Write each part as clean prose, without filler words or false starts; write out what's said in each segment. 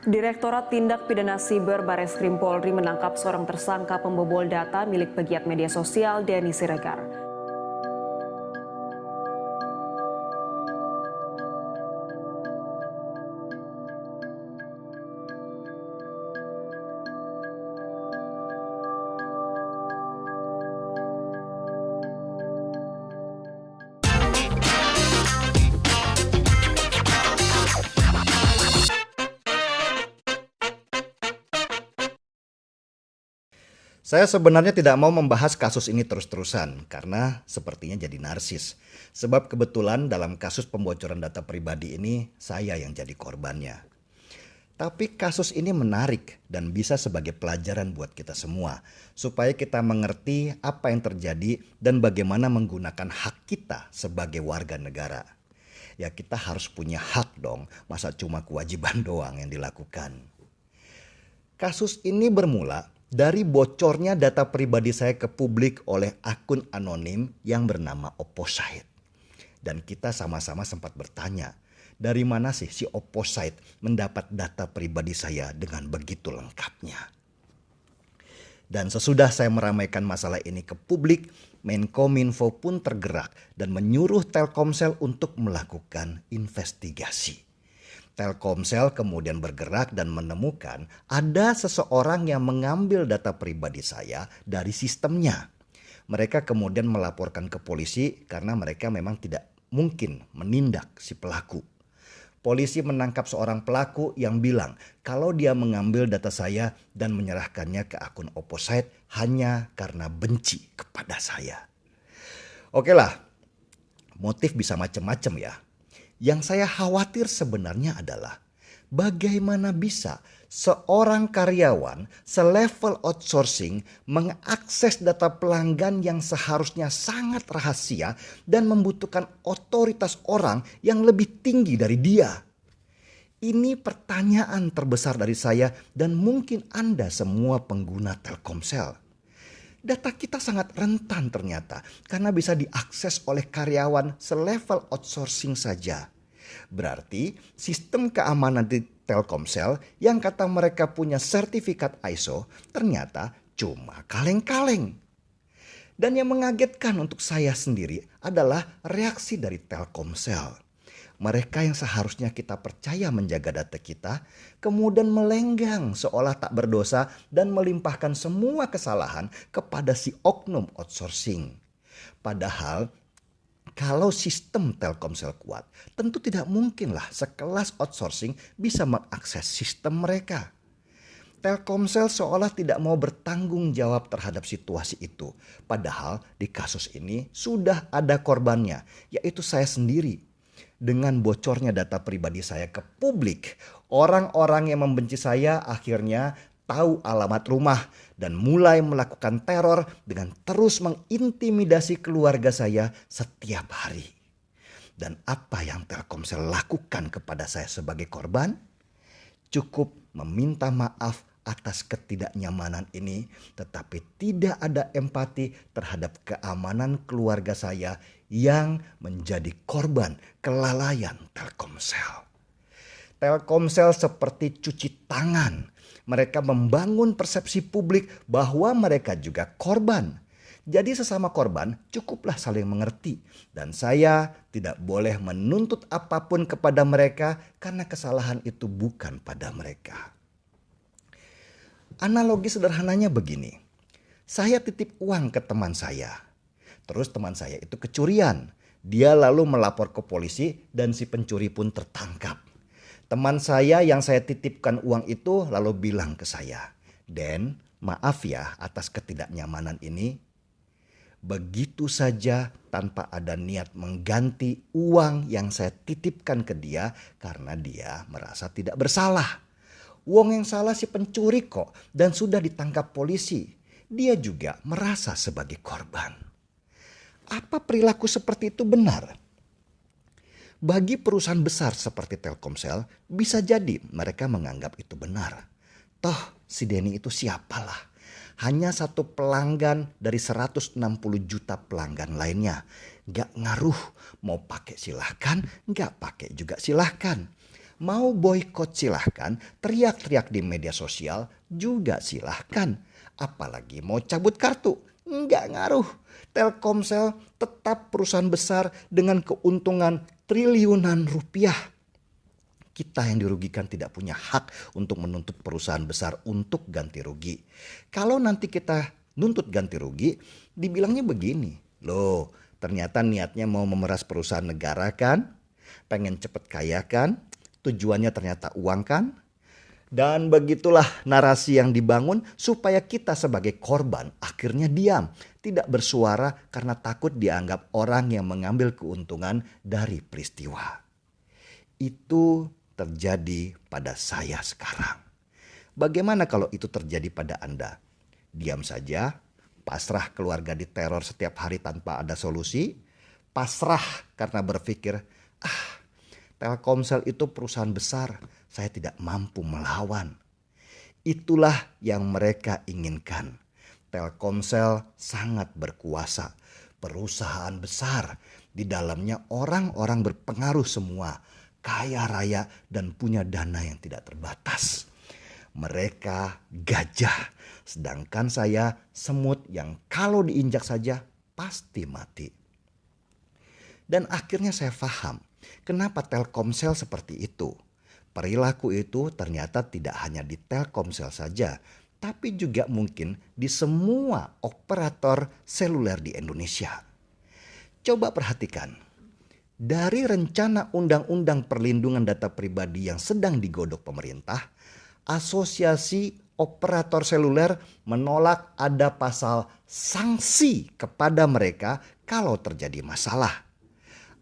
Direktorat Tindak Pidana Siber Bareskrim Polri menangkap seorang tersangka pembobol data milik pegiat media sosial Denny Siregar. Saya sebenarnya tidak mau membahas kasus ini terus-terusan karena sepertinya jadi narsis. Sebab kebetulan dalam kasus pembocoran data pribadi ini saya yang jadi korbannya. Tapi kasus ini menarik dan bisa sebagai pelajaran buat kita semua supaya kita mengerti apa yang terjadi dan bagaimana menggunakan hak kita sebagai warga negara. Ya kita harus punya hak dong, masa cuma kewajiban doang yang dilakukan. Kasus ini bermula dari bocornya data pribadi saya ke publik oleh akun anonim yang bernama Opposite. Dan kita sama-sama sempat bertanya, dari mana sih si Opposite mendapat data pribadi saya dengan begitu lengkapnya? Dan sesudah saya meramaikan masalah ini ke publik, Menkominfo pun tergerak dan menyuruh Telkomsel untuk melakukan investigasi. Telkomsel kemudian bergerak dan menemukan ada seseorang yang mengambil data pribadi saya dari sistemnya. Mereka kemudian melaporkan ke polisi karena mereka memang tidak mungkin menindak si pelaku. Polisi menangkap seorang pelaku yang bilang kalau dia mengambil data saya dan menyerahkannya ke akun Opposite hanya karena benci kepada saya. Oke lah, motif bisa macam-macam ya. Yang saya khawatir sebenarnya adalah bagaimana bisa seorang karyawan selevel outsourcing mengakses data pelanggan yang seharusnya sangat rahasia dan membutuhkan otoritas orang yang lebih tinggi dari dia. Ini pertanyaan terbesar dari saya dan mungkin Anda semua pengguna Telkomsel. Data kita sangat rentan ternyata karena bisa diakses oleh karyawan selevel outsourcing saja. Berarti sistem keamanan di Telkomsel yang kata mereka punya sertifikat ISO ternyata cuma kaleng-kaleng. Dan yang mengagetkan untuk saya sendiri adalah reaksi dari Telkomsel. Mereka yang seharusnya kita percaya menjaga data kita, kemudian melenggang seolah tak berdosa dan melimpahkan semua kesalahan kepada si oknum outsourcing. Padahal kalau sistem Telkomsel kuat, tentu tidak mungkinlah sekelas outsourcing bisa mengakses sistem mereka. Telkomsel seolah tidak mau bertanggung jawab terhadap situasi itu. Padahal di kasus ini sudah ada korbannya, yaitu saya sendiri. Dengan bocornya data pribadi saya ke publik, orang-orang yang membenci saya akhirnya tahu alamat rumah dan mulai melakukan teror dengan terus mengintimidasi keluarga saya setiap hari. Dan apa yang Telkomsel lakukan kepada saya sebagai korban? Cukup meminta maaf atas ketidaknyamanan ini, tetapi tidak ada empati terhadap keamanan keluarga saya yang menjadi korban kelalaian Telkomsel. Telkomsel seperti cuci tangan. Mereka membangun persepsi publik bahwa mereka juga korban. Jadi sesama korban cukuplah saling mengerti. Dan saya tidak boleh menuntut apapun kepada mereka karena kesalahan itu bukan pada mereka. Analogi sederhananya begini. Saya titip uang ke teman saya. Terus teman saya itu kecurian. Dia lalu melapor ke polisi dan si pencuri pun tertangkap. Teman saya yang saya titipkan uang itu lalu bilang ke saya, "Den, maaf ya atas ketidaknyamanan ini. Begitu saja tanpa ada niat mengganti uang yang saya titipkan ke dia karena dia merasa tidak bersalah. Wong yang salah si pencuri kok dan sudah ditangkap polisi. Dia juga merasa sebagai korban." Apa perilaku seperti itu benar? Bagi perusahaan besar seperti Telkomsel, bisa jadi mereka menganggap itu benar. Toh si Denny itu siapalah? Hanya satu pelanggan dari 160 juta pelanggan lainnya. Gak ngaruh, mau pakai silahkan, gak pakai juga silahkan. Mau boykot silahkan, teriak-teriak di media sosial juga silahkan. Apalagi mau cabut kartu, nggak ngaruh. Telkomsel tetap perusahaan besar dengan keuntungan triliunan rupiah. Kita yang dirugikan tidak punya hak untuk menuntut perusahaan besar untuk ganti rugi. Kalau nanti kita nuntut ganti rugi, dibilangnya begini. Loh, ternyata niatnya mau memeras perusahaan negara kan? Pengen cepet kaya kan? Tujuannya ternyata uang kan? Dan begitulah narasi yang dibangun supaya kita sebagai korban akhirnya diam. Tidak bersuara karena takut dianggap orang yang mengambil keuntungan dari peristiwa. Itu terjadi pada saya sekarang. Bagaimana kalau itu terjadi pada Anda? Diam saja, pasrah keluarga diteror setiap hari tanpa ada solusi, pasrah karena berpikir, Telkomsel itu perusahaan besar, saya tidak mampu melawan. Itulah yang mereka inginkan. Telkomsel sangat berkuasa, perusahaan besar, di dalamnya orang-orang berpengaruh semua, kaya raya dan punya dana yang tidak terbatas. Mereka gajah, sedangkan saya semut yang kalau diinjak saja pasti mati. Dan akhirnya saya paham kenapa Telkomsel seperti itu. Perilaku itu ternyata tidak hanya di Telkomsel saja, tapi juga mungkin di semua operator seluler di Indonesia. Coba perhatikan. Dari rencana Undang-Undang Perlindungan Data Pribadi yang sedang digodok pemerintah, Asosiasi Operator Seluler menolak ada pasal sanksi kepada mereka kalau terjadi masalah.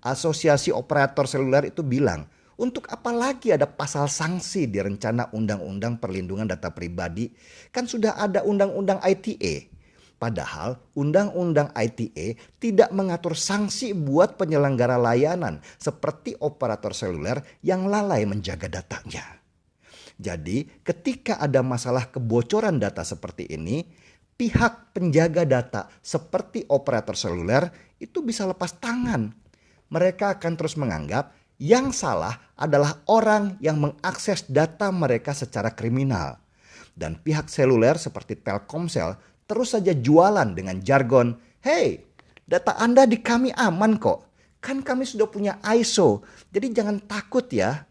Asosiasi Operator Seluler itu bilang, untuk apa lagi ada pasal sanksi di rencana Undang-Undang Perlindungan Data Pribadi? Kan sudah ada Undang-Undang ITE. Padahal Undang-Undang ITE tidak mengatur sanksi buat penyelenggara layanan seperti operator seluler yang lalai menjaga datanya. Jadi ketika ada masalah kebocoran data seperti ini, pihak penjaga data seperti operator seluler itu bisa lepas tangan. Mereka akan terus menganggap yang salah adalah orang yang mengakses data mereka secara kriminal. Dan pihak seluler seperti Telkomsel terus saja jualan dengan jargon, "Hey, data Anda di kami aman kok. Kan kami sudah punya ISO, jadi jangan takut ya."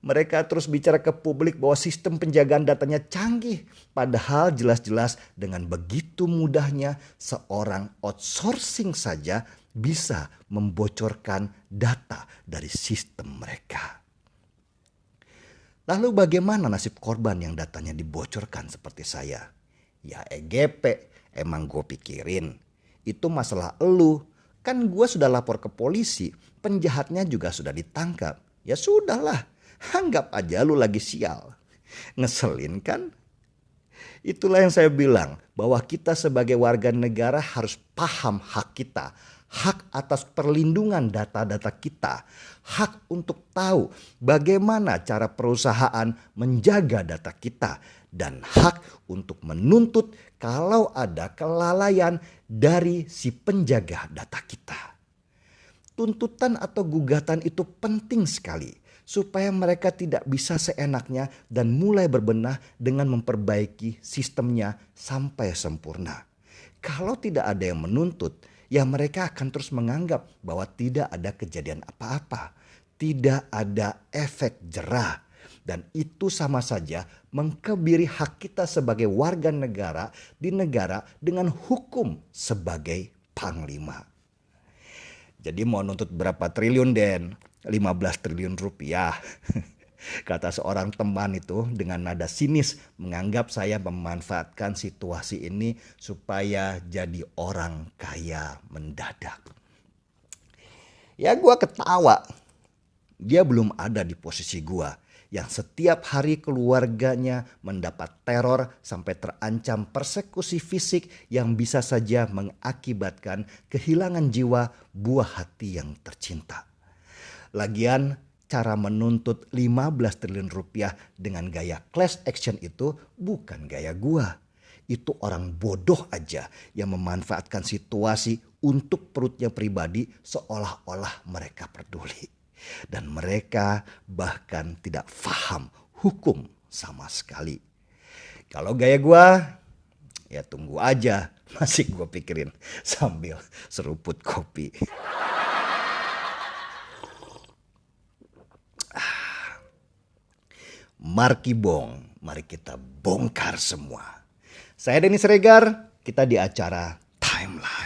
Mereka terus bicara ke publik bahwa sistem penjagaan datanya canggih. Padahal jelas-jelas dengan begitu mudahnya seorang outsourcing saja bisa membocorkan data dari sistem mereka. Lalu bagaimana nasib korban yang datanya dibocorkan seperti saya? Ya EGP, emang gue pikirin. Itu masalah elu. Kan gue sudah lapor ke polisi, penjahatnya juga sudah ditangkap. Ya sudahlah, anggap aja lu lagi sial. Ngeselin kan? Itulah yang saya bilang, bahwa kita sebagai warga negara harus paham hak kita. Hak atas perlindungan data-data kita. Hak untuk tahu bagaimana cara perusahaan menjaga data kita. Dan hak untuk menuntut kalau ada kelalaian dari si penjaga data kita. Tuntutan atau gugatan itu penting sekali. Supaya mereka tidak bisa seenaknya dan mulai berbenah dengan memperbaiki sistemnya sampai sempurna. Kalau tidak ada yang menuntut, ya mereka akan terus menganggap bahwa tidak ada kejadian apa-apa. Tidak ada efek jerah. Dan itu sama saja mengkebiri hak kita sebagai warga negara di negara dengan hukum sebagai panglima. Jadi mau nuntut berapa triliun, Den? 15 triliun rupiah. Kata seorang teman itu dengan nada sinis menganggap saya memanfaatkan situasi ini supaya jadi orang kaya mendadak. Ya gua ketawa. Dia belum ada di posisi gua yang setiap hari keluarganya mendapat teror sampai terancam persekusi fisik yang bisa saja mengakibatkan kehilangan jiwa buah hati yang tercinta. Lagian cara menuntut 15 triliun rupiah dengan gaya class action itu bukan gaya gua. Itu orang bodoh aja yang memanfaatkan situasi untuk perutnya pribadi seolah-olah mereka peduli. Dan mereka bahkan tidak paham hukum sama sekali. Kalau gaya gua, ya tunggu aja, masih gua pikirin sambil seruput kopi. Markibong, mari kita bongkar semua. Saya Denny Siregar, kita di acara Timeline.